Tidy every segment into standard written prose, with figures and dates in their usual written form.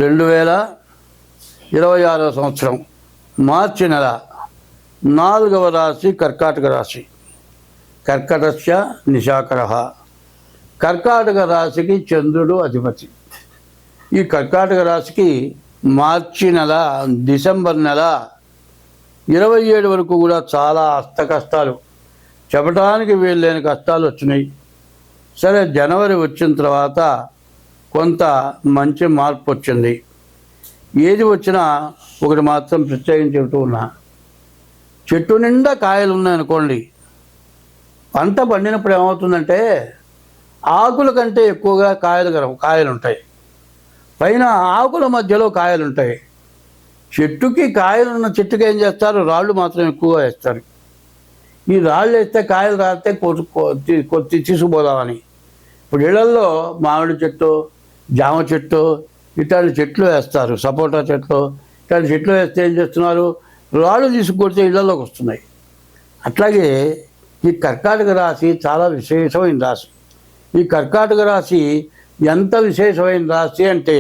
2026వ సంవత్సరం మార్చి నెల 4వ రాశి కర్కాటక రాశి. కర్కటస్య నిశాకరః. కర్కాటక రాశికి చంద్రుడు అధిపతి. ఈ కర్కాటక రాశికి మార్చి నెల, డిసెంబర్ నెల 27 వరకు కూడా చాలా అష్ట కష్టాలు, చెప్పడానికి వీల్లేని కష్టాలు వచ్చినాయి. సరే, జనవరి వచ్చిన తర్వాత కొంత మంచి మార్పు వచ్చింది. ఏది వచ్చినా ఒకటి మాత్రం ప్రత్యేకించి చెబుతూ ఉన్నా, చెట్టు నిండా కాయలు ఉన్నాయనుకోండి, పంట పండినప్పుడు ఏమవుతుందంటే ఆకుల కంటే ఎక్కువగా కాయలు ఉంటాయి. పైన ఆకుల మధ్యలో కాయలు ఉంటాయి. చెట్టుకి కాయలున్న చెట్టుకి ఏం చేస్తారు, రాళ్ళు మాత్రం ఎక్కువగా వేస్తారు. ఈ రాళ్ళు వేస్తే కాయలు రాస్తే తీసుకుపోదామని. ఇప్పుడు ఇళ్లల్లో మామిడి చెట్టు, జామ చెట్టు ఇట్లాంటి చెట్లు వేస్తారు, సపోటా చెట్లు ఇట్లాంటి చెట్లు వేస్తే ఏం చేస్తున్నారు, రాళ్ళు తీసుకొడితే ఇళ్లలోకి వస్తున్నాయి. అట్లాగే ఈ కర్కాటక రాశి చాలా విశేషమైన రాశి. ఈ కర్కాటక రాశి ఎంత విశేషమైన రాశి అంటే,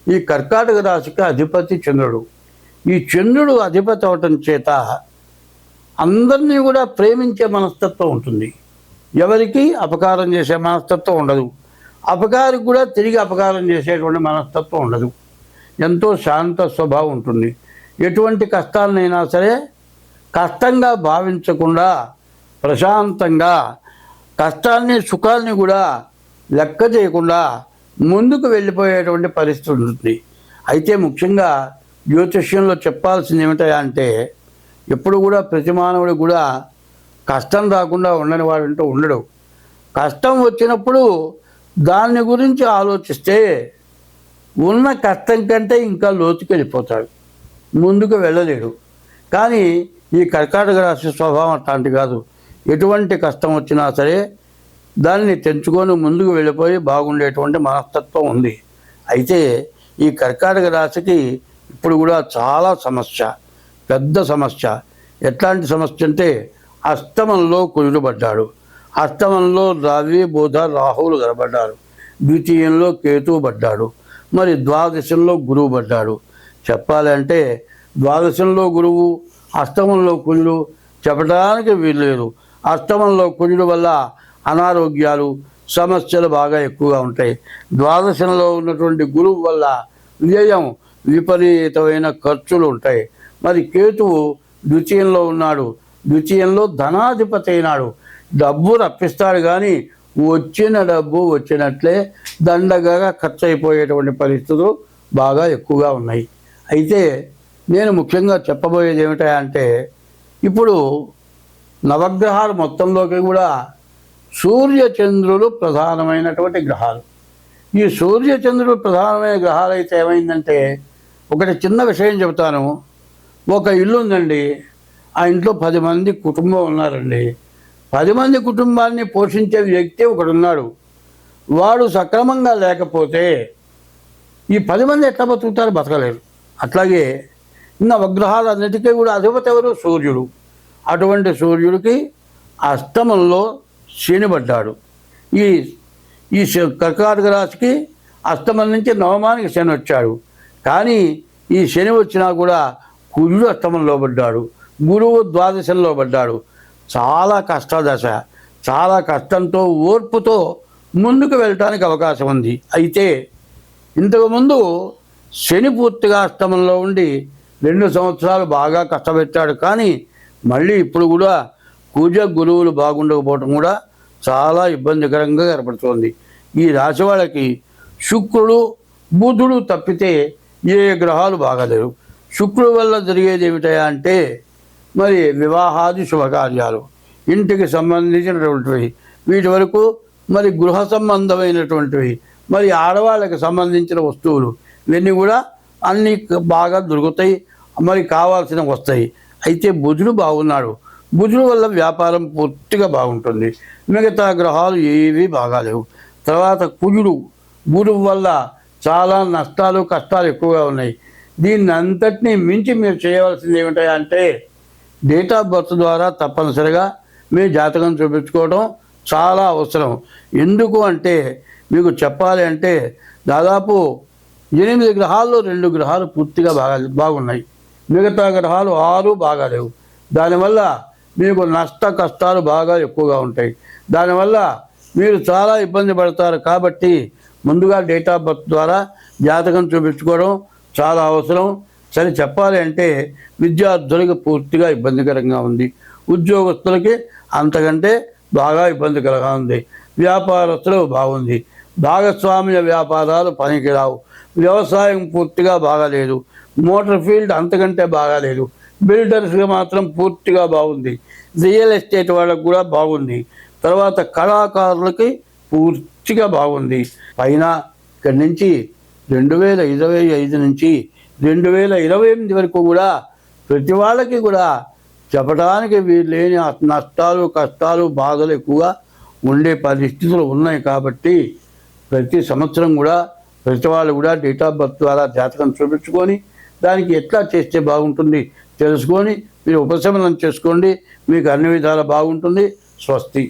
ఈ కర్కాటక రాశికి అధిపతి చంద్రుడు. ఈ చంద్రుడు అధిపతి అవటం చేత అందరినీ కూడా ప్రేమించే మనస్తత్వం ఉంటుంది. ఎవరికి అపకారం చేసే మనస్తత్వం ఉండదు. అపకారికి కూడా తిరిగి అపకారం చేసేటువంటి మనస్తత్వం ఉండదు. ఎంతో శాంత స్వభావం ఉంటుంది. ఎటువంటి కష్టాలనైనా సరే కష్టంగా భావించకుండా ప్రశాంతంగా, కష్టాన్ని సుఖాన్ని కూడా లెక్క చేయకుండా ముందుకు వెళ్ళిపోయేటువంటి పరిస్థితి ఉంటుంది. అయితే ముఖ్యంగా జ్యోతిష్యంలో చెప్పాల్సింది ఏమిటా అంటే, ఎప్పుడు కూడా ప్రతి మానవుడు కూడా కష్టం రాకుండా ఉండని వాడంటూ ఉండడు. కష్టం వచ్చినప్పుడు దాని గురించి ఆలోచిస్తే ఉన్న కష్టం కంటే ఇంకా లోతుకి వెళ్ళిపోతాడు, ముందుకు వెళ్ళలేడు. కానీ ఈ కర్కాటక రాశి స్వభావం అట్లాంటి కాదు. ఎటువంటి కష్టం వచ్చినా సరే దాన్ని తెంచుకొని ముందుకు వెళ్ళిపోయి బాగుండేటువంటి మనస్తత్వం ఉంది. అయితే ఈ కర్కాటక రాశికి ఇప్పుడు కూడా చాలా సమస్య, పెద్ద సమస్య. ఎట్లాంటి సమస్య అంటే, అష్టమంలో కుజుడు పడ్డాడు, అష్టమంలో రవి బుధ రాహువులు కనబడ్డారు, ద్వితీయంలో కేతువు పడ్డాడు, మరి ద్వాదశంలో గురువు పడ్డాడు. చెప్పాలంటే ద్వాదశంలో గురువు, అష్టమంలో కుజుడు చెప్పడానికి వీల్లేదు. అష్టమంలో కుజుడు వల్ల అనారోగ్యాలు, సమస్యలు బాగా ఎక్కువగా ఉంటాయి. ద్వాదశంలో ఉన్నటువంటి గురువు వల్ల వ్యయం, విపరీతమైన ఖర్చులు ఉంటాయి. మరి కేతువు ద్వితీయంలో ఉన్నాడు, ద్వితీయంలో ధనాధిపతి అయినాడు. డబ్బు రప్పిస్తాడు కానీ వచ్చిన డబ్బు వచ్చినట్లే దండగా ఖర్చు అయిపోయేటువంటి పరిస్థితులు బాగా ఎక్కువగా ఉన్నాయి. అయితే నేను ముఖ్యంగా చెప్పబోయేది ఏమిటా అంటే, ఇప్పుడు నవగ్రహాలు మొత్తంలోకి కూడా సూర్య చంద్రులు ప్రధానమైనటువంటి గ్రహాలు. ఈ సూర్య చంద్రులు ప్రధానమైన గ్రహాలు అయితే ఏమైందంటే, ఒకటి చిన్న విషయం చెబుతాను. ఒక ఇల్లు ఉందండి, ఆ ఇంట్లో 10 మంది కుటుంబం ఉన్నారండి. 10 మంది కుటుంబాన్ని పోషించే వ్యక్తి ఒకడున్నాడు. వాడు సక్రమంగా లేకపోతే ఈ 10 మంది ఎట్లా బతుకుతారు? బతకలేరు. అట్లాగే నవగ్రహాలన్నిటికీ కూడా అధిపతి ఎవరు? సూర్యుడు. అటువంటి సూర్యుడికి అష్టమంలో శని పడ్డాడు. ఈ కర్కాటక రాశికి అష్టమం నుంచి నవమానికి శని వచ్చాడు. కానీ ఈ శని వచ్చినా కూడా కుజుడు అష్టమంలో పడ్డాడు, గురువు ద్వాదశంలో పడ్డాడు. చాలా కష్టదశ, చాలా కష్టంతో ఓర్పుతో ముందుకు వెళ్ళటానికి అవకాశం ఉంది. అయితే ఇంతకుముందు శని పూర్తిగా అష్టమంలో ఉండి 2 సంవత్సరాలు బాగా కష్టపెట్టాడు. కానీ మళ్ళీ ఇప్పుడు కూడా కుజ గురువులు బాగుండకపోవటం కూడా చాలా ఇబ్బందికరంగా ఏర్పడుతోంది. ఈ రాశి వాళ్ళకి శుక్రుడు బుధుడు తప్పితే ఏ గ్రహాలు బాగాలేరు. శుక్రుడు వల్ల జరిగేది ఏమిటా అంటే, మరి వివాహాది శుభకార్యాలు, ఇంటికి సంబంధించినటువంటివి, వీటి వరకు మరి గృహ సంబంధమైనటువంటివి, మరి ఆడవాళ్ళకి సంబంధించిన వస్తువులు, ఇవన్నీ కూడా అన్నీ బాగా దొరుకుతాయి, మరి కావాల్సినవి వస్తాయి. అయితే బుధుడు బాగున్నాడు. బుధుడు వల్ల వ్యాపారం పూర్తిగా బాగుంటుంది. మిగతా గ్రహాలు ఏవి బాగాలేవు. తర్వాత కుజుడు, గురువు వల్ల చాలా నష్టాలు కష్టాలు ఎక్కువగా ఉన్నాయి. దీన్ని అంతటినీ మించి మీరు చేయవలసింది ఏమిటా అంటే, డేట్ ఆఫ్ బర్త్ ద్వారా తప్పనిసరిగా మీ జాతకం చూపించుకోవడం చాలా అవసరం. ఎందుకు అంటే, మీకు చెప్పాలి అంటే దాదాపు 8 గ్రహాల్లో 2 గ్రహాలు పూర్తిగా బాగున్నాయి. మిగతా గ్రహాలు 6 బాగాలేవు. దానివల్ల మీకు నష్ట కష్టాలు బాగా ఎక్కువగా ఉంటాయి. దానివల్ల మీరు చాలా ఇబ్బంది పడతారు. కాబట్టి ముందుగా డేట్ ఆఫ్ బర్త్ ద్వారా జాతకం చూపించుకోవడం చాలా అవసరం. సరే చెప్పాలి అంటే విద్యార్థులకి పూర్తిగా ఇబ్బందికరంగా ఉంది. ఉద్యోగస్తులకి అంతకంటే బాగా ఇబ్బందికరంగా ఉంది. వ్యాపారస్తులకు బాగుంది. భాగస్వామ్య వ్యాపారాలు పనికిరావు. వ్యవసాయం పూర్తిగా బాగాలేదు. మోటార్ ఫీల్డ్ అంతకంటే బాగాలేదు. బిల్డర్స్కి మాత్రం పూర్తిగా బాగుంది. రియల్ ఎస్టేట్ వాళ్ళకు కూడా బాగుంది. తర్వాత కళాకారులకి పూర్తిగా బాగుంది. పైన ఇక్కడి నుంచి 2025 నుంచి 2028 వరకు కూడా ప్రతి వాళ్ళకి కూడా చెప్పడానికి వీలేని నష్టాలు కష్టాలు బాధలు ఎక్కువగా ఉండే పరిస్థితులు ఉన్నాయి. కాబట్టి ప్రతి సంవత్సరం కూడా ప్రతి వాళ్ళు కూడా డేట్ ఆఫ్ బర్త్ ద్వారా జాతకం చూపించుకొని దానికి ఎట్లా చేస్తే బాగుంటుంది తెలుసుకొని మీరు ఉపశమనం చేసుకోండి. మీకు అన్ని విధాలా బాగుంటుంది. స్వస్తి.